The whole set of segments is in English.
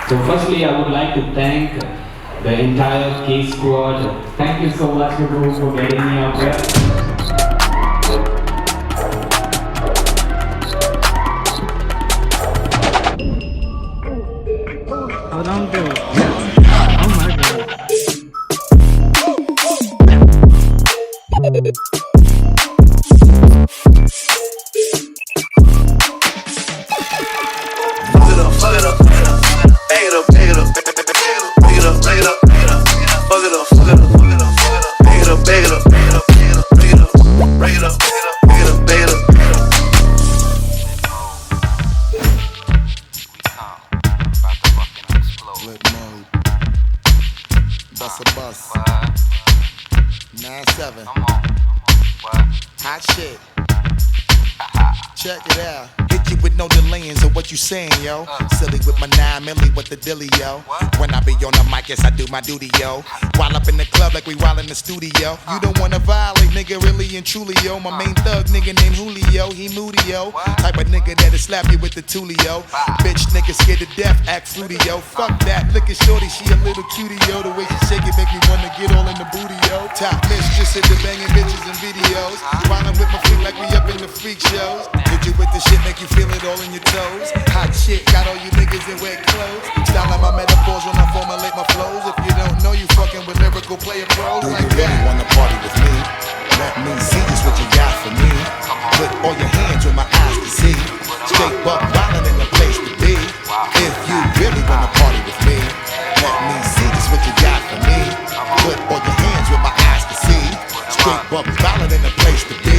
So firstly, I would like to thank the entire K squad. Thank you so much, Kukku, for getting me up here. How long do? Oh my god. Fuck it up, fuck it up, bag it up, bag it up, bag it up, bag it up, bag it up, fuck it up, fuck it up, fuck it up, bag it up, bag it up, bag it up, bag it up, bag it up, bag it up, bag it up, bag it up. Flip mode. Bust a bus. 9-7. Hot shit. Check it out. Hit you with no delaying, so what you saying, yo? Silly with my 9 milli with the dilly, yo. When I be on the mic, yes, I do my duty, yo. While up in the club like we while in the studio. You don't wanna violate, nigga, really and truly, yo. My main thug, nigga named Julio, he moody, yo. Type of nigga that'll slap you with the tulio. Bitch, nigga scared to death, act fruity, yo. Fuck that, look at shorty, she a little cutie, yo. The way she shake it make me wanna get all in the booty, yo. Top mistress at the banging bitches and videos. Wildin' with my feet like we up in the freak shows. Hit you with the shit, make you feel it all in your toes. Hot shit, got all you niggas in wet clothes. Styling my metaphors when I formulate my flows. If you don't know, you fucking with lyrical player pros like that. Do you really wanna party with me? Let me see just what you got for me. Put all your hands with my eyes to see. Straight buck wildin' in the place to be. If you really wanna party with me, let me see just what you got for me. Put all your hands with my eyes to see. Straight buck wildin' in the place to be.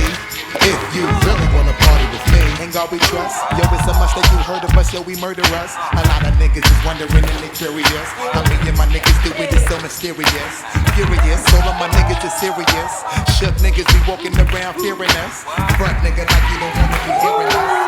If you really wanna party with me, ain't God we trust. Yo, it's so much that you heard of us, yo, we murder us. A lot of niggas is wondering and they curious. How me and my niggas do it is so mysterious. Furious, all of my niggas is serious. Shook niggas be walking around fearing us. Front nigga like you don't wanna be hearing us.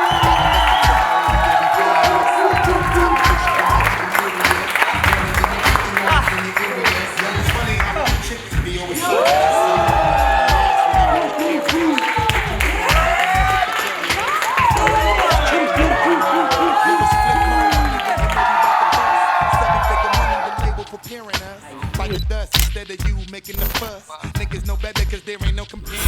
Like the dust instead of you making the fuss. Niggas know better cause there ain't no complaint.